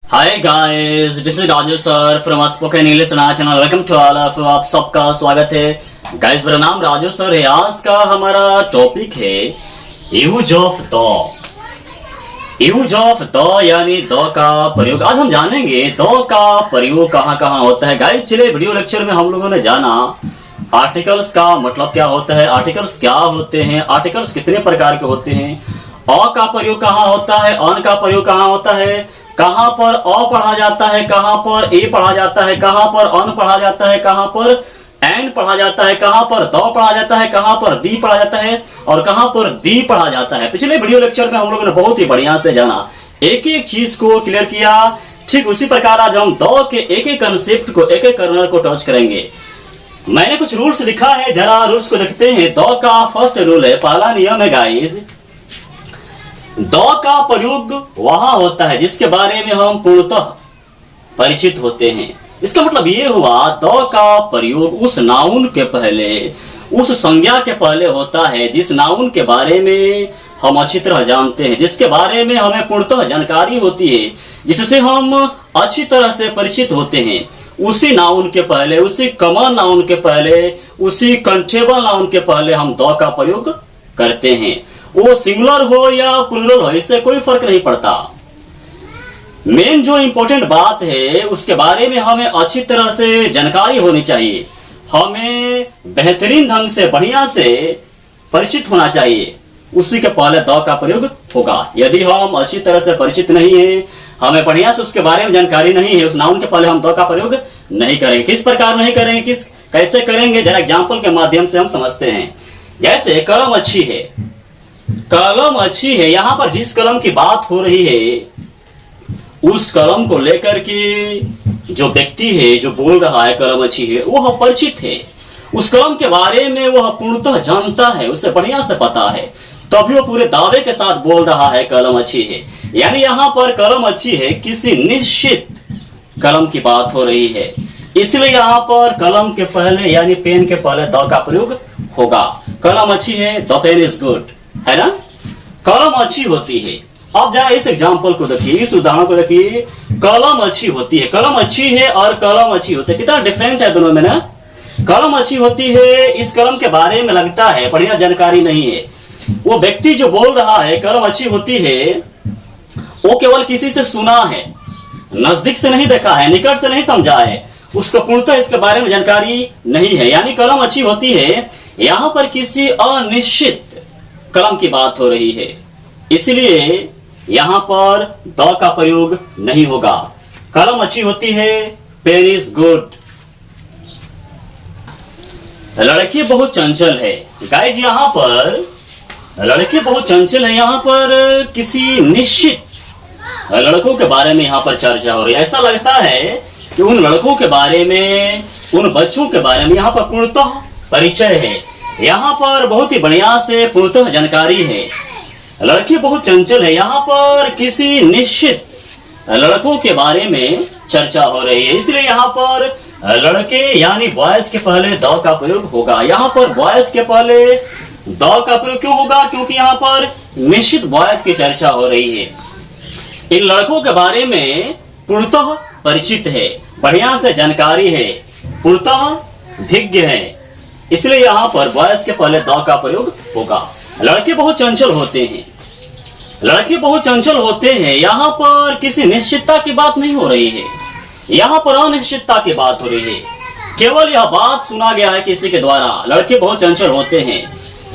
Hi guys, this is Raju sir from spoken English channel. Welcome to all of आप सबका स्वागत है। Guys, मेरा नाम राजू सर है। आज का हमारा टॉपिक है use of the. Use of the यानी द का प्रयोग। आज हम जानेंगे द का प्रयोग कहाँ कहाँ होता है। गाइस, चलिए वीडियो लेक्चर में हम लोगों ने जाना आर्टिकल्स का मतलब क्या होता है, आर्टिकल्स क्या होते हैं, आर्टिकल्स कितने प्रकार के होते हैं, अ का प्रयोग कहाँ होता है, अन का प्रयोग कहाँ होता है, कहां पर अ पढ़ा जाता है, कहां पर ए पढ़ा जाता है, कहां पर अन पढ़ा जाता है, कहां पर एन पढ़ा जाता है, कहां पर द पढ़ा जाता है, कहां पर दी पढ़ा जाता है और कहां पर दी पढ़ा जाता है। पिछले वीडियो लेक्चर में हम लोगों ने बहुत ही बढ़िया से जाना, एक एक चीज को क्लियर किया। ठीक उसी प्रकार आज हम द के एक एक कंसेप्ट को, एक एक कर्नल को टच करेंगे। मैंने कुछ रूल्स लिखा है, जरा रूल्स को देखते हैं। द का फर्स्ट रूल है, पहला नियम है गाइस, द का प्रयोग वहां होता है जिसके बारे में हम पूर्णतः परिचित होते हैं। इसका मतलब ये हुआ, द का प्रयोग उस नाउन के पहले, उस संज्ञा के पहले होता है जिस नाउन के बारे में हम अच्छी तरह जानते हैं, जिसके बारे में हमें पूर्णतः जानकारी होती है, जिससे हम अच्छी तरह से परिचित होते हैं। उसी नाउन के पहले, उसी कॉमन नाउन के पहले, उसी कंट्रेबल नाउन के पहले हम द का प्रयोग करते हैं। वो सिंगुलर हो या प्लूरल हो, इससे कोई फर्क नहीं पड़ता। मेन जो इंपॉर्टेंट बात है उसके बारे में हमें अच्छी तरह से जानकारी होनी चाहिए, हमें बेहतरीन ढंग से बढ़िया से परिचित होना चाहिए, उसी के पहले द का प्रयोग होगा। यदि हम अच्छी तरह से परिचित नहीं है, हमें बढ़िया से उसके बारे में जानकारी नहीं है, उस नाउन के पहले हम द का प्रयोग नहीं करेंगे। किस प्रकार नहीं करेंगे, कैसे करेंगे, जरा एग्जाम्पल के माध्यम से हम समझते हैं। जैसे कलम अच्छी है, कलम अच्छी है, यहां पर जिस कलम की बात हो रही है उस कलम को लेकर के जो व्यक्ति है, जो बोल रहा है कलम अच्छी है, वह परिचित है, उस कलम के बारे में वह पूर्णतः जानता है, उसे बढ़िया से पता है, तभी वो पूरे दावे के साथ बोल रहा है कलम अच्छी है। यानी यहां पर कलम अच्छी है, किसी निश्चित कलम की बात हो रही है, इसलिए यहां पर कलम के पहले यानी पेन के पहले द का प्रयोग होगा। कलम अच्छी है, द पेन इज गुड, है ना, कलम अच्छी होती है। अब जरा इस एग्जांपल को देखिए, इस उदाहरण को देखिए, कलम अच्छी होती है, कलम अच्छी है और कलम अच्छी होती है, कितना डिफरेंट है दोनों में ना। कलम अच्छी होती है, इस कलम के बारे में लगता है बढ़िया जानकारी नहीं है, वो व्यक्ति जो बोल रहा है कलम अच्छी होती है, वो केवल किसी से सुना है, नजदीक से नहीं देखा है, निकट से नहीं समझा है, उसको पूर्णतः इसके बारे में जानकारी नहीं है। यानी कलम अच्छी होती है, यहां पर किसी अनिश्चित कलम की बात हो रही है, इसलिए यहां पर द का प्रयोग नहीं होगा। कलम अच्छी होती है, पेन इज गुड। लड़की बहुत चंचल है। गाइज, यहां पर लड़की बहुत चंचल है, यहां पर किसी निश्चित लड़कों के बारे में यहां पर चर्चा हो रही है। ऐसा लगता है कि उन लड़कों के बारे में, उन बच्चों के बारे में यहां पर पूर्णतः परिचय है, यहाँ पर बहुत ही बढ़िया से पूर्णतः जानकारी है। लड़की बहुत चंचल है, यहाँ पर किसी निश्चित लड़कों के बारे में चर्चा हो रही है, इसलिए यहाँ पर लड़के यानी बॉयज के पहले द का प्रयोग होगा। यहाँ पर बॉयज के पहले द का प्रयोग क्यों होगा, क्योंकि यहाँ पर निश्चित बॉयज की चर्चा हो रही है, इन लड़कों के बारे में पूर्णतः परिचित है, बढ़िया से जानकारी है, पूर्णतः भिज्ञ है, इसलिए यहां पर बॉयज के पहले द का प्रयोग होगा। लड़के बहुत चंचल होते हैं, लड़के बहुत चंचल होते हैं, यहां पर किसी निश्चितता की बात नहीं हो रही है, यहां पर अनिश्चितता की बात हो रही है। केवल यह बात सुना गया है किसी के द्वारा, लड़के बहुत चंचल होते हैं।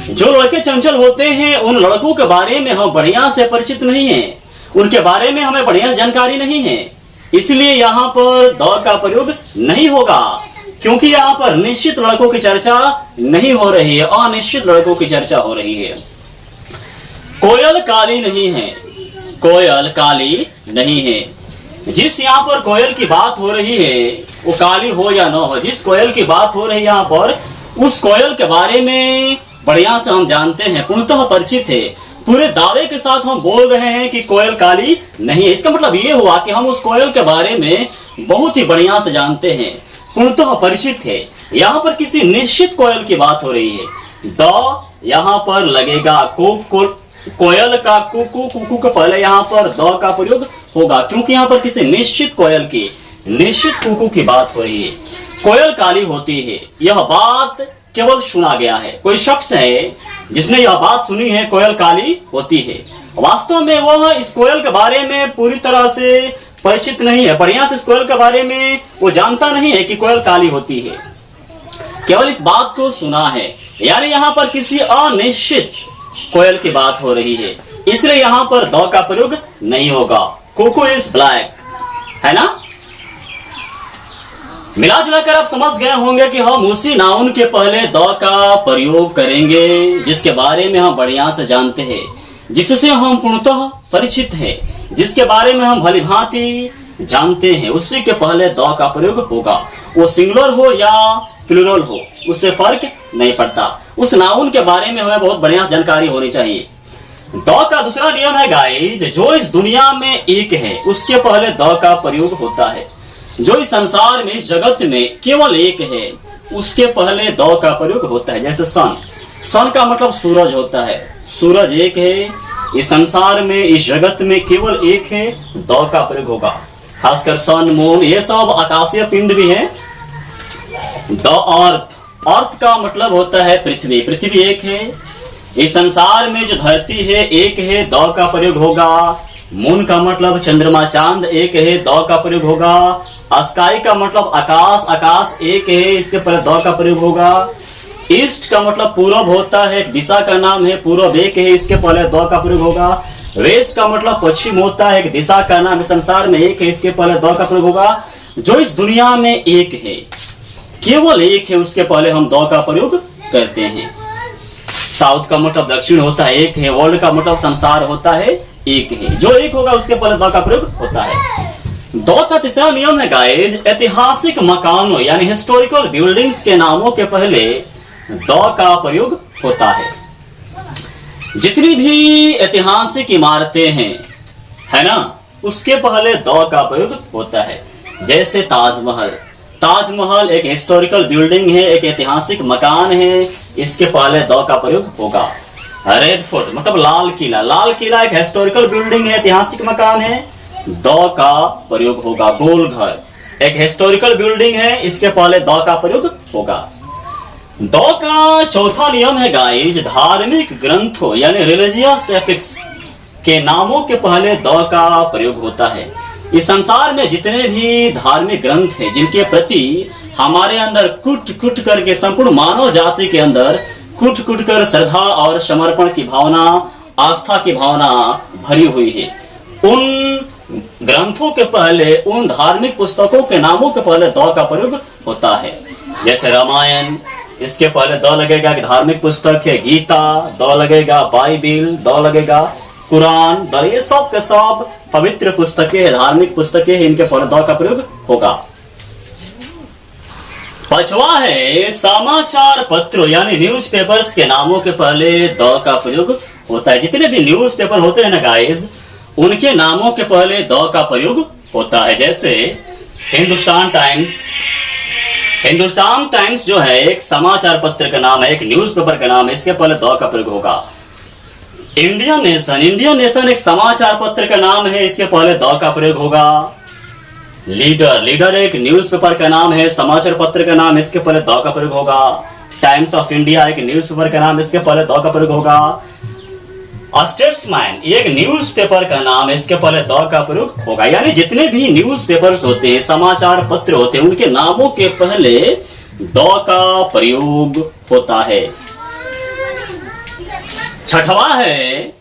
जो लड़के चंचल होते हैं उन लड़कों के बारे में हम बढ़िया से परिचित नहीं है, उनके बारे में हमें बढ़िया जानकारी नहीं है, इसलिए यहां पर द का प्रयोग नहीं होगा, क्योंकि यहाँ पर निश्चित लड़कों की चर्चा नहीं हो रही है, अनिश्चित लड़कों की चर्चा हो रही है। कोयल काली नहीं है, कोयल काली नहीं है। जिस यहाँ पर कोयल की बात हो रही है वो काली हो या न हो, जिस कोयल की बात हो रही है यहाँ पर, उस कोयल के बारे में बढ़िया से हम जानते हैं, पूर्णतः परिचित है, पूरे दावे के साथ हम बोल रहे हैं कि कोयल काली नहीं है। इसका मतलब ये हुआ कि हम उस कोयल के बारे में बहुत ही बढ़िया से जानते हैं, पूर्णतः परिचित है। यहाँ पर किसी निश्चित कोयल की बात हो रही है, द यहाँ पर लगेगा, कोयल का कुकू, कुकू के पहले यहाँ पर द का प्रयोग होगा, क्योंकि यहाँ पर किसी निश्चित कोयल की, निश्चित कुकू की बात हो रही है। कोयल काली होती है, यह बात केवल सुना गया है। कोई शख्स है जिसने यह बात सुनी है कोयल काली होती है, वास्तव में वह इस कोयल के बारे में पूरी तरह से परिचित नहीं है, बढ़िया से इस कोयल के बारे में वो जानता नहीं है कि कोयल काली होती है, केवल इस बात को सुना है। यानी यहाँ पर किसी अनिश्चित कोयल की बात हो रही है, इसलिए यहाँ पर द का प्रयोग नहीं होगा। कुकू इज ब्लैक, है ना। मिला जुला कर आप समझ गए होंगे कि हम उसी नाउन के पहले द का प्रयोग करेंगे जिसके बारे में हम बढ़िया से जानते हैं, जिससे हम पूर्णतः परिचित हैं, जिसके बारे में हम भली भांति जानते हैं, उसी के पहले द का प्रयोग होगा। वो सिंगुलर हो या प्लूरल हो, उससे फर्क नहीं पड़ता। उस नाउन के बारे में हमें बहुत बढ़िया जानकारी होनी चाहिए। द का दूसरा नियम है गाइस, जो इस दुनिया में एक है उसके पहले द का प्रयोग होता है। जो इस संसार में, इस जगत में केवल एक है उसके पहले द का प्रयोग होता है। जैसे सन, सन का मतलब सूरज होता है, सूरज एक है, इस संसार में, इस जगत में केवल एक है, द का प्रयोग होगा। खासकर सन, मून, ये सब आकाशीय पिंड भी है। द अर्थ, अर्थ का मतलब होता है पृथ्वी, पृथ्वी एक है, इस संसार में जो धरती है एक है, द का प्रयोग होगा। मून का मतलब चंद्रमा चांद एक है, द का प्रयोग होगा। स्काई का मतलब आकाश, आकाश एक है, इसके पहले द का प्रयोग होगा। ईस्ट का मतलब पूरब होता है, एक दिशा का नाम है, पूरब एक है, इसके पहले द का प्रयोग होगा। वेस्ट का मतलब पश्चिम होता है, एक दिशा का नाम है, संसार में एक है, इसके पहले द का प्रयोग होगा। जो इस दुनिया में एक है, केवल एक है, उसके पहले हम द का प्रयोग करते हैं। साउथ का मतलब दक्षिण होता है, एक है। वर्ल्ड का मतलब संसार होता है, एक है। जो एक होगा उसके पहले द का प्रयोग होता है। द का तीसरा नियम है गाइज, ऐतिहासिक मकानों यानी हिस्टोरिकल बिल्डिंग्स के नामों के पहले द का प्रयोग होता है। जितनी भी ऐतिहासिक इमारतें हैं, है ना, उसके पहले द का प्रयोग होता है। जैसे ताजमहल, ताजमहल एक हिस्टोरिकल बिल्डिंग है, एक ऐतिहासिक मकान है, इसके पहले द का प्रयोग होगा। रेड फोर्ट मतलब लाल किला, लाल किला एक हिस्टोरिकल बिल्डिंग है, ऐतिहासिक मकान है, द का प्रयोग होगा। गोल घर एक हिस्टोरिकल बिल्डिंग है, इसके पहले द का प्रयोग होगा। द का चौथा नियम है गाइज, धार्मिक ग्रंथों यानी रिलीजियस एपिक्स के नामों के पहले द का प्रयोग होता है। इस संसार में जितने भी धार्मिक ग्रंथ हैं, जिनके प्रति हमारे अंदर कुट कुट करके, संपूर्ण मानव जाति के अंदर कुट कुट कर श्रद्धा और समर्पण की भावना, आस्था की भावना भरी हुई है, उन ग्रंथों के पहले, उन धार्मिक पुस्तकों के नामों के पहले द का प्रयोग होता है। जैसे रामायण, इसके पहले द लगेगा कि धार्मिक पुस्तक है। गीता द लगेगा, बाइबिल द लगेगा, कुरान द, ये सब के सब पवित्र पुस्तकें हैं, धार्मिक पुस्तकें हैं, इनके पहले द का प्रयोग होगा। पांचवा है समाचार पत्र यानी न्यूज़पेपर्स के नामों के पहले द का प्रयोग होता है। जितने भी न्यूज़पेपर होते हैं ना गाइस, उनके नामों के पहले द का प्रयोग होता है। जैसे हिंदुस्तान टाइम्स, हिंदुस्तान टाइम्स जो है एक समाचार पत्र का नाम है, एक न्यूज़पेपर का नाम है, इसके पहले द का प्रयोग होगा। इंडियन नेशन, इंडियन नेशन एक समाचार पत्र का नाम है, इसके पहले द का प्रयोग होगा। लीडर, लीडर एक न्यूज़पेपर का नाम है, समाचार पत्र का नाम है, इसके पहले द का प्रयोग होगा। टाइम्स ऑफ इंडिया एक न्यूज़पेपर का नाम है, इसके पहले द का प्रयोग होगा। स्टेट्समैन एक न्यूज़पेपर का नाम है, इसके पहले द का प्रयोग होगा। यानी जितने भी न्यूज़पेपर्स होते हैं, समाचार पत्र होते हैं, उनके नामों के पहले द का प्रयोग होता है। छठवा है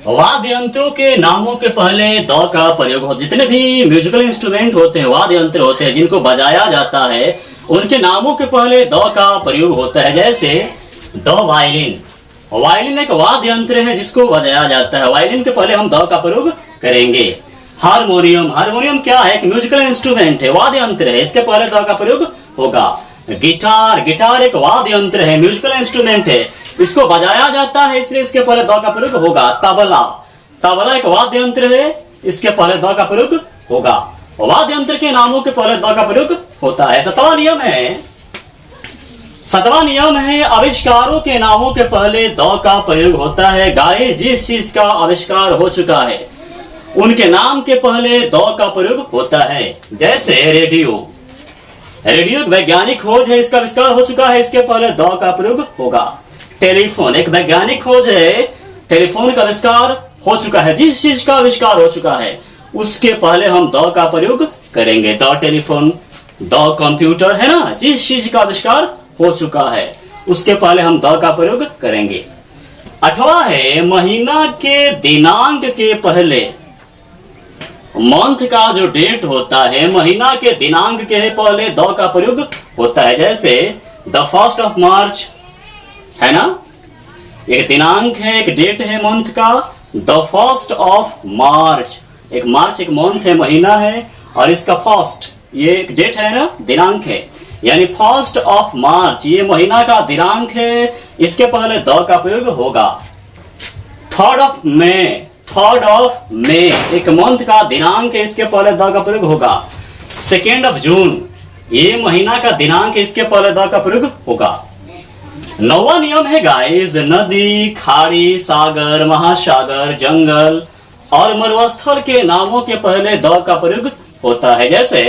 वाद्य यंत्रों के नामों के पहले द का प्रयोग होता है। जितने भी म्यूजिकल इंस्ट्रूमेंट होते हैं, वाद्य यंत्र होते हैं, जिनको बजाया जाता है, उनके नामों के पहले द का प्रयोग होता है। जैसे द वायलिन, वायलिन एक वाद्य यंत्र है जिसको बजाया जाता है, वायलिन के पहले हम द का प्रयोग करेंगे। हारमोनियम, हारमोनियम क्या है? एक म्यूजिकल इंस्ट्रूमेंट है, वाद्य यंत्र है, इसके पहले द का प्रयोग होगा। गिटार, गिटार एक वाद्य यंत्र है, म्यूजिकल इंस्ट्रूमेंट है, इसको बजाया जाता है, इसलिए इसके पहले द का प्रयोग होगा। तबला, तबला एक वाद्य यंत्र है, इसके पहले द का प्रयोग होगा। वाद्य यंत्र के नामों के पहले द का प्रयोग होता है। सातवां नियम है, सातवां नियम है आविष्कारों के नामों के पहले द का प्रयोग होता है। गाय जिस चीज का आविष्कार हो चुका है उनके नाम के पहले द का प्रयोग होता है। जैसे रेडियो, रेडियो एक वैज्ञानिक खोज है, इसका आविष्कार हो चुका है, इसके पहले द का प्रयोग होगा। टेलीफोन एक वैज्ञानिक खोज है, टेलीफोन का आविष्कार हो चुका है, जिस चीज का आविष्कार हो चुका है उसके पहले हम द का प्रयोग करेंगे। द टेलीफोन, द कंप्यूटर, है ना, जिस चीज का आविष्कार हो चुका है उसके पहले हम द का प्रयोग करेंगे। 8वां है महीना के दिनांक के पहले, मंथ का जो डेट होता है महीना के दिनांक के पहले द का प्रयोग होता है। जैसे द 1st of मार्च, है ना, एक दिनांक है, एक डेट है मंथ का, द 1st of मार्च, एक मार्च एक मंथ है, महीना है, और इसका फर्स्ट ये एक डेट है ना, दिनांक है, यानी 1st of मार्च ये महीना का दिनांक है, इसके पहले द का प्रयोग होगा। 3rd of मे एक मंथ का दिनांक है, इसके पहले द का प्रयोग होगा। 2nd of जून ये महीना का दिनांक है, इसके पहले द का प्रयोग होगा। 9वां नियम है गाइस, नदी, खाड़ी, सागर, महासागर, जंगल और मरुस्थल के नामों के पहले द का प्रयोग होता है। जैसे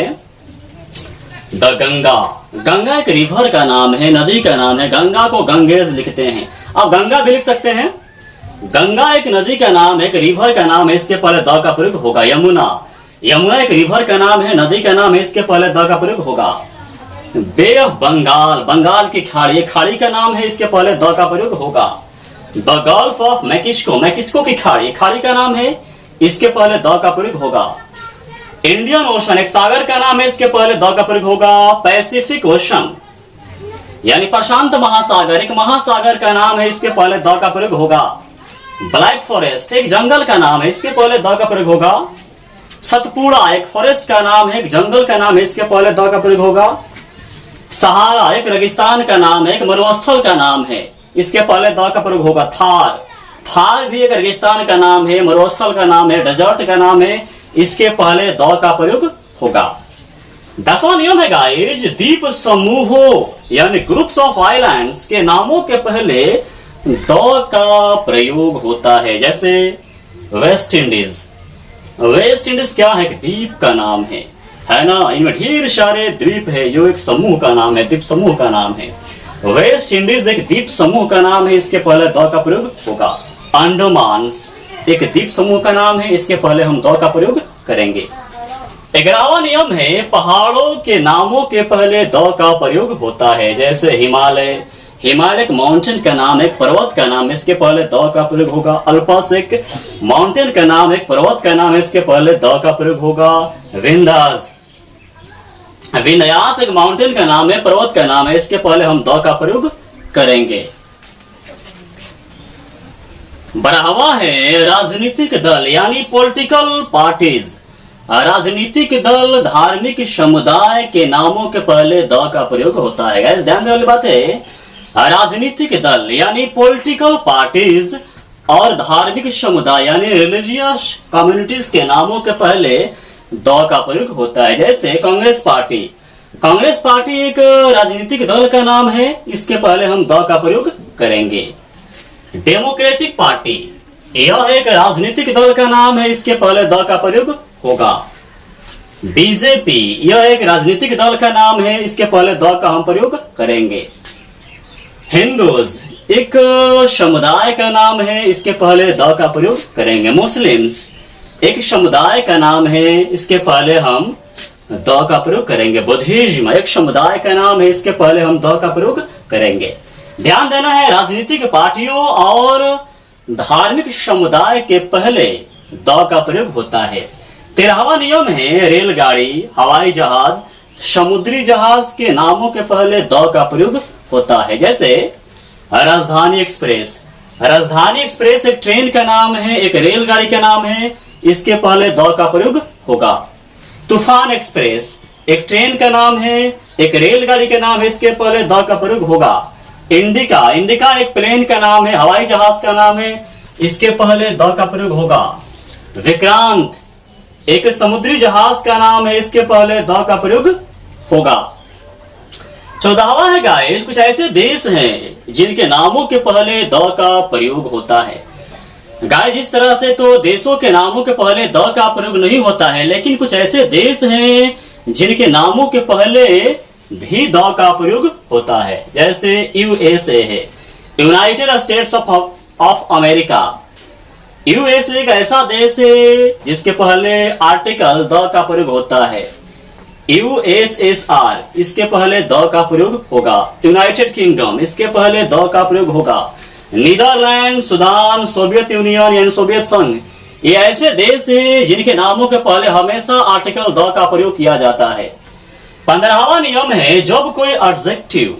द गंगा, गंगा एक रिवर का नाम है, नदी का नाम है, गंगा को गंगेज लिखते हैं, आप गंगा भी लिख सकते हैं। गंगा एक नदी का नाम है, एक रिवर का नाम है, इसके पहले द का प्रयोग होगा। यमुना, यमुना एक रिवर का नाम है, नदी का नाम है, इसके पहले द का प्रयोग होगा। बे ऑफ बंगाल, बंगाल की खाड़ी, खाड़ी का नाम है, इसके पहले द का प्रयोग होगा। The gulf of Mexico, Mexico की खाड़ी, खाड़ी का नाम है, इसके पहले द का प्रयोग होगा। इंडियन ओशन एक सागर का नाम है, इसके पहले द का प्रयोग होगा। पैसिफिक ओशन यानी प्रशांत महासागर एक महासागर का नाम है, इसके पहले द का प्रयोग होगा। ब्लैक फॉरेस्ट एक जंगल का नाम है, इसके पहले द का प्रयोग होगा। सतपुड़ा एक फॉरेस्ट का नाम है, एक जंगल का नाम है, इसके पहले द का प्रयोग होगा। सहारा एक रेगिस्तान का नाम है, एक मरुस्थल का नाम है, इसके पहले द का प्रयोग होगा। थार, थार भी एक रेगिस्तान का नाम है, मरुस्थल का नाम है, डेजर्ट का नाम है, इसके पहले द का प्रयोग होगा। 10वां नियम है गाइस, द्वीप समूहों यानी ग्रुप्स ऑफ आइलैंड्स के नामों के पहले द का प्रयोग होता है। जैसे वेस्ट इंडीज, वेस्ट इंडीज क्या है, एक द्वीप का नाम है ना, इनमें ढेर सारे द्वीप है, जो एक समूह का नाम है, द्वीप समूह का नाम है। वेस्ट इंडीज एक द्वीप समूह का नाम है, इसके पहले द का प्रयोग होगा। अंडमान्स एक द्वीप समूह का नाम है, इसके पहले हम द का प्रयोग करेंगे। 11वां नियम है, पहाड़ों के नामों के पहले द का प्रयोग होता है। जैसे हिमालय, हिमालय एक माउंटेन का नाम है, एक पर्वत का नाम है, इसके पहले द का प्रयोग होगा। अल्पस एक माउंटेन का नाम है, एक पर्वत का नाम है, इसके पहले द का प्रयोग होगा। विंध्यास, विंध्यास एक माउंटेन का नाम है, पर्वत का नाम है, इसके पहले हम द का प्रयोग करेंगे। 12वां है राजनीतिक दल यानी पॉलिटिकल पार्टीज, राजनीतिक दल धार्मिक समुदाय के नामों के पहले द का प्रयोग होता है। गाइस ध्यान देने वाली बात है, राजनीतिक दल यानी पॉलिटिकल पार्टीज और धार्मिक समुदाय यानी रिलीजियस कम्युनिटीज के नामों के पहले द का प्रयोग होता है। जैसे कांग्रेस पार्टी, कांग्रेस पार्टी एक राजनीतिक दल का नाम है, इसके पहले हम द का प्रयोग करेंगे। डेमोक्रेटिक पार्टी यह एक राजनीतिक दल का नाम है, इसके पहले द का प्रयोग होगा। बीजेपी यह एक राजनीतिक दल का नाम है, इसके पहले द का हम प्रयोग करेंगे। हिंदूज एक समुदाय का नाम है, इसके पहले द का प्रयोग करेंगे। मुस्लिम्स एक समुदाय का नाम है, इसके पहले हम द का प्रयोग करेंगे। बुद्धिज्म एक समुदाय का नाम है, इसके पहले हम द का प्रयोग करेंगे। ध्यान देना है, राजनीतिक पार्टियों और धार्मिक समुदाय के पहले द का प्रयोग होता है। 13वां नियम है रेलगाड़ी, हवाई जहाज, समुद्री जहाज के नामों के पहले द का प्रयोग होता है। जैसे राजधानी एक्सप्रेस, राजधानी एक्सप्रेस एक ट्रेन का नाम है, एक रेलगाड़ी का नाम है, इसके पहले द का प्रयोग होगा। तूफान एक्सप्रेस एक ट्रेन का नाम है, एक रेलगाड़ी का नाम है, इसके पहले द का प्रयोग होगा। इंडिका, इंडिका एक प्लेन का नाम है, हवाई जहाज का नाम है, इसके पहले द का प्रयोग होगा। विक्रांत एक समुद्री जहाज का नाम है, इसके पहले द का प्रयोग होगा। 14वां है गाइस, कुछ ऐसे देश हैं जिनके नामों के पहले द का प्रयोग होता है। गाइस इस तरह से तो देशों के नामों के पहले द का प्रयोग नहीं होता है, लेकिन कुछ ऐसे देश हैं जिनके नामों के पहले भी द का प्रयोग होता है। जैसे यूएसए है, United states of America. USA एक ऐसा देश है जिसके पहले आर्टिकल द का प्रयोग होता है। यूएसएसआर, इसके पहले द का प्रयोग होगा। यूनाइटेड किंगडम, इसके पहले द का प्रयोग होगा। नीदरलैंड, सूडान, सोवियत यूनियन यानी सोवियत संघ, ये ऐसे देश हैं जिनके नामों के पहले हमेशा आर्टिकल द का प्रयोग किया जाता है। 15वां नियम है, जब कोई एडजेक्टिव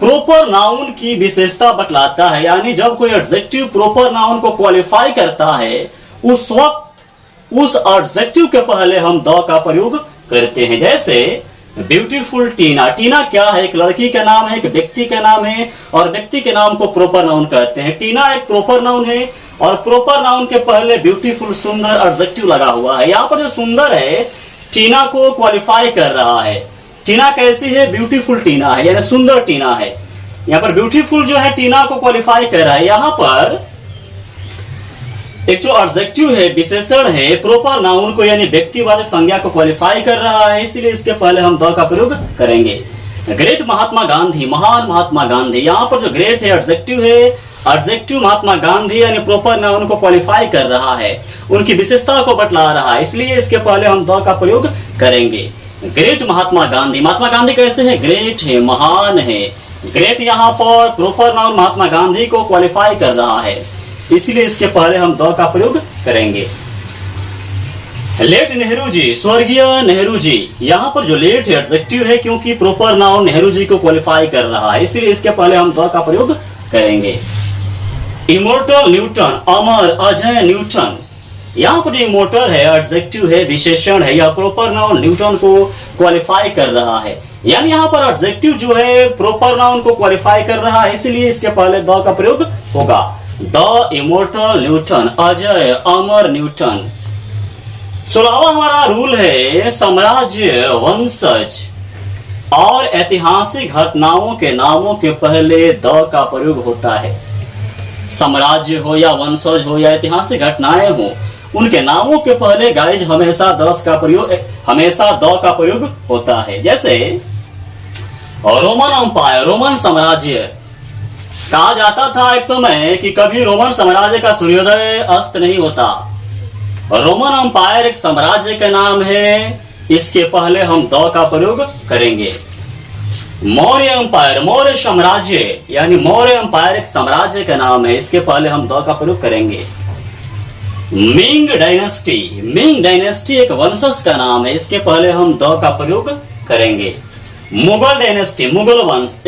प्रॉपर नाउन की विशेषता बतलाता है, यानी जब कोई एडजेक्टिव प्रॉपर नाउन को क्वालिफाई करता है, उस वक्त उस एडजेक्टिव के पहले हम द का प्रयोग करते हैं। जैसे ब्यूटीफुल टीना। टीना क्या है? एक लड़की का नाम है, एक व्यक्ति का नाम है, और व्यक्ति के नाम को प्रॉपर नाउन कहते हैं। टीना एक प्रॉपर नाउन है और प्रॉपर नाउन के पहले ब्यूटीफुल, सुंदर एडजेक्टिव लगा हुआ है। यहाँ पर जो सुंदर है टीना को क्वालिफाई कर रहा है। टीना कैसी है? ब्यूटीफुल टीना है, यानी सुंदर टीना है। यहाँ पर ब्यूटीफुल जो है टीना को क्वालिफाई कर रहा है। यहाँ पर एक जो एडजेक्टिव है, विशेषण है, प्रॉपर नाउन को यानी व्यक्तिवाचक संज्ञा को क्वालिफाई कर रहा है, इसलिए इसके पहले हम द का प्रयोग करेंगे। ग्रेट महात्मा गांधी, महान महात्मा गांधी। यहाँ पर जो ग्रेट है एडजेक्टिव है, एडजेक्टिव महात्मा गांधी यानी प्रॉपर नाउन को क्वालिफाई कर रहा है, उनकी विशेषता को बतला रहा है, इसलिए इसके पहले हम द का प्रयोग करेंगे। ग्रेट महात्मा गांधी। महात्मा गांधी कैसे है? ग्रेट है, महान है। ग्रेट यहाँ पर प्रॉपर नाउन महात्मा गांधी को क्वालिफाई कर रहा है, इसलिए इसके पहले हम द का प्रयोग करेंगे। लेट नेहरू जी, स्वर्गीय नेहरू जी। यहाँ पर जो लेट है एडजेक्टिव है, क्योंकि प्रॉपर नाउन नेहरू जी को क्वालिफाई कर रहा है, इसलिए इसके पहले हम द का प्रयोग करेंगे। इमोर्टल न्यूटन, अमर अजय न्यूटन। यहाँ पर इमोर्टल है एडजेक्टिव है, विशेषण है, यह प्रॉपर नाउन न्यूटन को क्वालिफाई कर रहा है, यानी यहाँ पर एडजेक्टिव जो है प्रॉपर नाउन को क्वालिफाई कर रहा है, इसलिए इसके पहले द का प्रयोग होगा। द इमोर्टल न्यूटन, अजय अमर न्यूटन। 16वां हमारा रूल है, साम्राज्य, वंशज और ऐतिहासिक घटनाओं के नामों के पहले द का प्रयोग होता है। साम्राज्य हो या वंशज हो या ऐतिहासिक घटनाएं हो, उनके नामों के पहले गाइज हमेशा हमेशा द का प्रयोग होता है। जैसे रोमन अंपायर, रोमन साम्राज्य। कहा जाता था एक समय कि कभी रोमन साम्राज्य का सूर्योदय अस्त नहीं होता। रोमन अंपायर एक साम्राज्य का नाम है, इसके पहले हम द का प्रयोग करेंगे। मौर्य अंपायर, मौर्य साम्राज्य यानी मौर्य अंपायर एक साम्राज्य का नाम है, इसके पहले हम द का प्रयोग करेंगे। मिंग डायनेस्टी, मिंग डायनेस्टी एक वंशज का नाम है, इसके पहले हम द का प्रयोग करेंगे। मुगल डायनेस्टी, मुगल वंश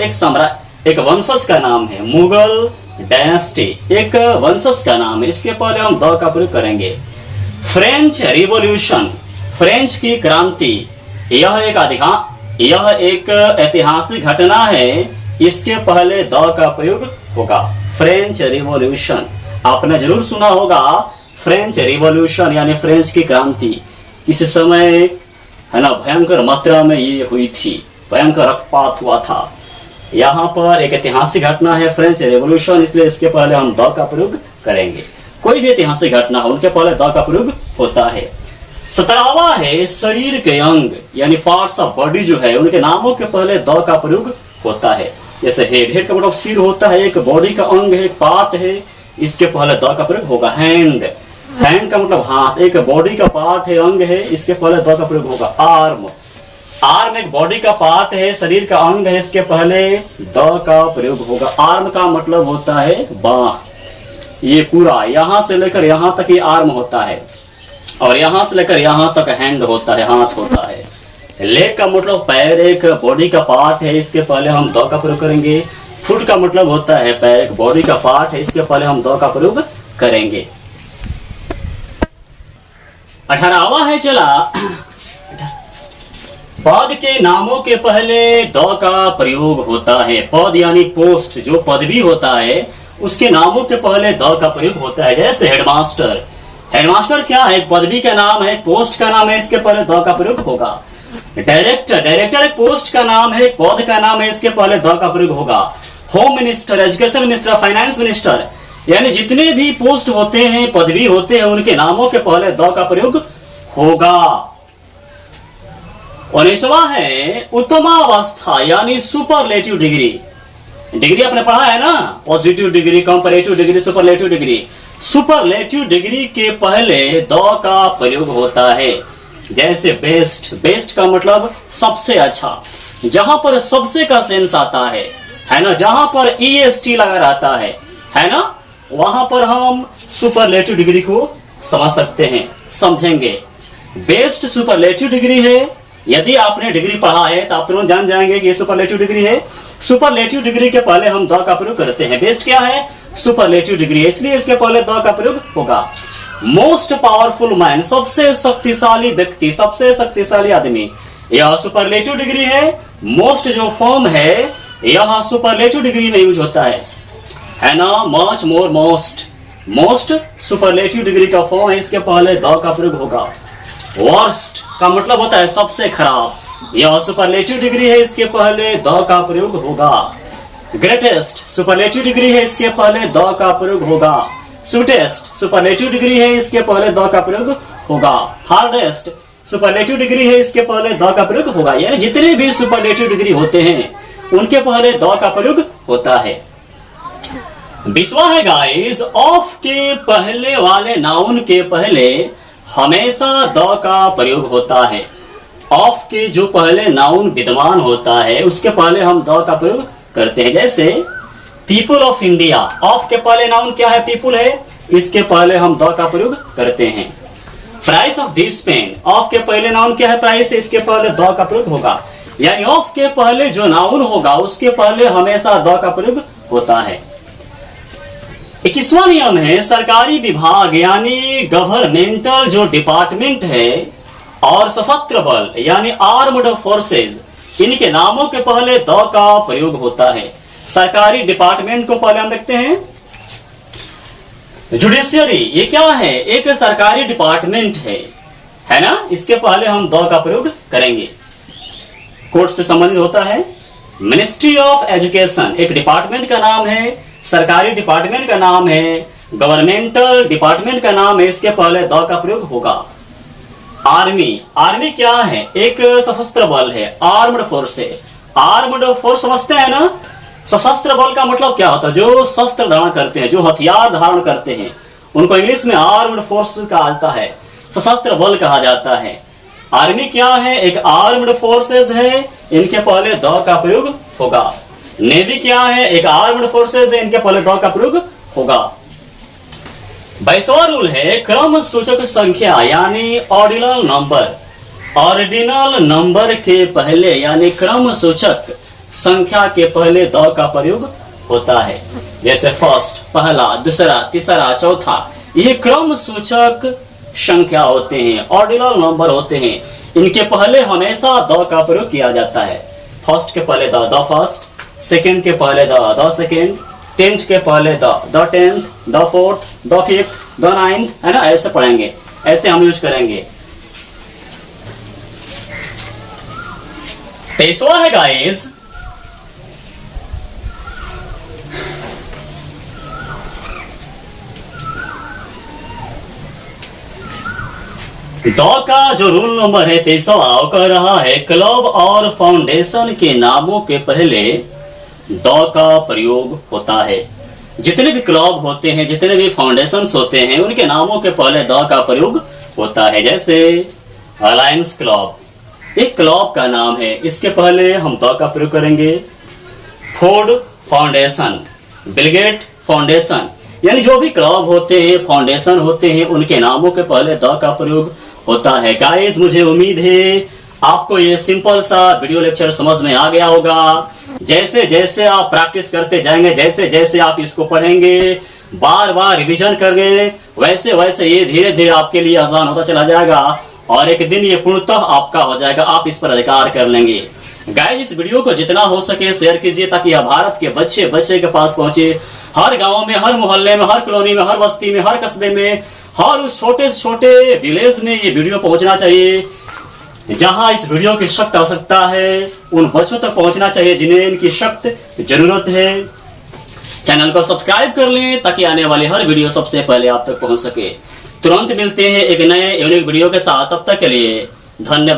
एक वंशज का नाम है। मुगल डायनेस्टी एक वंशज का नाम है, इसके पहले हम द का प्रयोग करेंगे। फ्रेंच रिवॉल्यूशन, फ्रेंच की क्रांति, यह एक ऐतिहासिक घटना है, इसके पहले द का प्रयोग होगा। फ्रेंच रिवॉल्यूशन आपने जरूर सुना होगा, फ्रेंच रिवॉल्यूशन यानी फ्रेंच की क्रांति। किस समय है ना भयंकर मात्रा में ये हुई थी, भयंकर रक्तपात हुआ था। यहाँ पर एक ऐतिहासिक घटना है फ्रेंच रेवोल्यूशन, इसलिए इसके पहले हम द का प्रयोग करेंगे। कोई भी ऐतिहासिक घटना हो उनके पहले द का प्रयोग होता है। 17वां है शरीर के अंग यानी पार्ट्स ऑफ बॉडी जो है, उनके नामों के पहले द का प्रयोग होता है। जैसे हेड, हेड का मतलब सिर होता है, एक बॉडी का अंग है, एक पार्ट है, इसके पहले द का प्रयोग होगा। हैंड, हैंड का मतलब हाथ, एक बॉडी का पार्ट है, अंग है, इसके पहले द का प्रयोग होगा। आर्म, आर्म एक बॉडी का पार्ट है, शरीर का अंग है, इसके पहले द का प्रयोग होगा। आर्म का मतलब होता है बाह, ये पूरा यहां से लेकर यहां तक ये आर्म होता है, और यहां से लेकर यहां तक हैंड होता है, हाथ होता है। लेग का मतलब पैर, एक बॉडी का पार्ट है, इसके पहले हम द का प्रयोग करेंगे। फुट का मतलब होता है पैर, एक बॉडी का पार्ट है, इसके पहले हम द का प्रयोग करेंगे। 18वां है चला, पद के नामों के पहले द का प्रयोग होता है। पद यानी पोस्ट, जो पदवी होता है उसके नामों के पहले द का प्रयोग होता है। जैसे हेडमास्टर, हेडमास्टर क्या है? एक पदवी का नाम है, पोस्ट का नाम है, इसके पहले द का प्रयोग होगा। डायरेक्टर, डायरेक्टर एक पोस्ट का नाम है, पद का नाम है, इसके पहले द का प्रयोग होगा। Home minister, education minister, finance minister, यानी जितने भी पोस्ट होते हैं, पदवी होते हैं, उनके नामों के पहले द का प्रयोग होगा। 19वां है उत्तमावस्था यानी सुपरलेटिव डिग्री। डिग्री आपने पढ़ा है ना, positive degree, comparative degree, superlative degree. Superlative degree के पहले द का प्रयोग होता है। जैसे बेस्ट, बेस्ट का मतलब सबसे अच्छा, जहां पर सबसे का सेंस आता है ना, जहां पर EST लगा रहता है ना, वहां पर हम सुपरलेटिव डिग्री को समझ सकते हैं, समझेंगे। बेस्ट सुपरलेटिव डिग्री है। यदि आपने डिग्री पढ़ा है तो आप तुरंत जान जाएंगे कि ये सुपरलेटिव डिग्री है। सुपरलेटिव डिग्री के पहले हम द का प्रयोग करते हैं। बेस्ट क्या है? सुपरलेटिव डिग्री है, इसलिए इसके पहले द का प्रयोग होगा। मोस्ट पावरफुल मैन, सबसे शक्तिशाली व्यक्ति, सबसे शक्तिशाली आदमी, यह सुपरलेटिव डिग्री है। मोस्ट जो फॉर्म है यह सुपरलेटिव डिग्री में यूज होता है ना। मच, मोर, मोस्ट, मोस्ट सुपरलेटिव डिग्री का फॉर्म है, इसके पहले द का प्रयोग होगा। वर्स्ट का मतलब होता है सबसे खराब, यह सुपरलेटिव डिग्री है, इसके पहले द का प्रयोग होगा। ग्रेटेस्ट सुपरलेटिव डिग्री है, इसके पहले द का प्रयोग होगा। स्वीटेस्ट सुपरलेटिव डिग्री है, इसके पहले द का प्रयोग होगा। हार्डेस्ट सुपरलेटिव डिग्री है, इसके पहले द का प्रयोग होगा। यानी जितने भी सुपरलेटिव डिग्री होते हैं उनके पहले द का प्रयोग होता है। 20वां है गाइस, ऑफ के पहले वाले नाउन के पहले हमेशा द का प्रयोग होता है। ऑफ के जो पहले नाउन विद्यमान होता है उसके पहले हम द का प्रयोग करते हैं। जैसे पीपुल ऑफ इंडिया, ऑफ के पहले नाउन क्या है? पीपुल है, इसके पहले हम द का प्रयोग करते हैं। Price of this pen, of के पहले नाउन क्या है? प्राइस है, इसके पहले द का प्रयोग होगा। यानी ऑफ के पहले जो नाउन होगा उसके पहले हमेशा द का प्रयोग होता है। 21वां नियम है, सरकारी विभाग यानी गवर्नमेंटल जो डिपार्टमेंट है और सशस्त्र बल यानी आर्म्ड फोर्सेज, इनके नामों के पहले द का प्रयोग होता है। सरकारी डिपार्टमेंट को पहले हम देखते हैं। जुडिशियरी, ये क्या है? एक सरकारी डिपार्टमेंट है ना, इसके पहले हम द का प्रयोग करेंगे। कोर्ट से संबंधित होता है। मिनिस्ट्री ऑफ एजुकेशन एक डिपार्टमेंट का नाम है, सरकारी डिपार्टमेंट का नाम है, गवर्नमेंटल डिपार्टमेंट का नाम है, इसके पहले द का प्रयोग होगा। आर्मी, आर्मी क्या है? एक सशस्त्र बल है, आर्म्ड फोर्स है। आर्म्ड फोर्स समझते हैं ना? सशस्त्र बल का मतलब क्या होता है? जो शस्त्र धारण करते हैं, जो हथियार धारण करते हैं, उनको इंग्लिश में आर्म्ड फोर्स कहा जाता है, सशस्त्र बल कहा जाता है। आर्मी क्या है? एक आर्म्ड फोर्सेस है, इनके पहले द का प्रयोग होगा। नेवी क्या है? एक आर्म्ड फोर्सेस है, इनके पहले द का प्रयोग होगा। 22वां रूल है, क्रम सूचक संख्या यानी ऑर्डिनल नंबर। ऑर्डिनल नंबर के पहले यानी क्रम सूचक संख्या के पहले द का प्रयोग होता है। जैसे फर्स्ट, पहला, दूसरा, तीसरा, चौथा, ये क्रम सूचक संख्या होते हैं, ऑर्डिनल नंबर होते हैं, इनके पहले हमेशा द का प्रयोग किया जाता है। फर्स्ट के पहले द फर्स्ट, सेकंड के पहले द सेकंड, टेंथ के पहले the tenth, the fourth, the fifth, the ninth, है ना, ऐसे पढ़ेंगे, ऐसे हम यूज करेंगे। 23वां है गाइस, द का जो रूल नंबर है 23वां कह रहा है, क्लब और फाउंडेशन के नामों के पहले द का प्रयोग होता है। जितने भी क्लब होते हैं, जितने भी फाउंडेशंस होते हैं, उनके नामों के पहले द का प्रयोग होता है। जैसे अलायंस क्लब एक क्लब का नाम है, इसके पहले हम द का प्रयोग करेंगे। फोर्ड फाउंडेशन, बिलगेट फाउंडेशन, यानी जो भी क्लब होते हैं, फाउंडेशन होते हैं, उनके नामों के पहले द का प्रयोग होता है। गाइस, मुझे उम्मीद है आपको ये सिंपल सा वीडियो लेक्चर समझ में आ गया होगा। जैसे जैसे आप प्रैक्टिस करते जाएंगे, जैसे जैसे आप इसको पढ़ेंगे, बार बार रिवीजन करेंगे, वैसे वैसे ये धीरे धीरे आपके लिए आसान होता चला जाएगा और एक दिन ये पूर्णतः आपका हो जाएगा, आप इस पर अधिकार कर लेंगे। गाइस, इस वीडियो को जितना हो सके शेयर कीजिए ताकि यह भारत के बच्चे बच्चे के पास पहुंचे। हर गांव में, हर मोहल्ले में, हर कॉलोनी में, हर बस्ती में, हर कस्बे में, हर उस छोटे से छोटे विलेज में ये वीडियो पहुंचना चाहिए जहां इस वीडियो की सख्त आवश्यकता है। उन बच्चों तक पहुंचना चाहिए जिन्हें इनकी सख्त जरूरत है। चैनल को सब्सक्राइब कर लें ताकि आने वाली हर वीडियो सबसे पहले आप तक पहुंच सके। तुरंत मिलते हैं एक नए यूनिक वीडियो के साथ, तब तक के लिए धन्यवाद।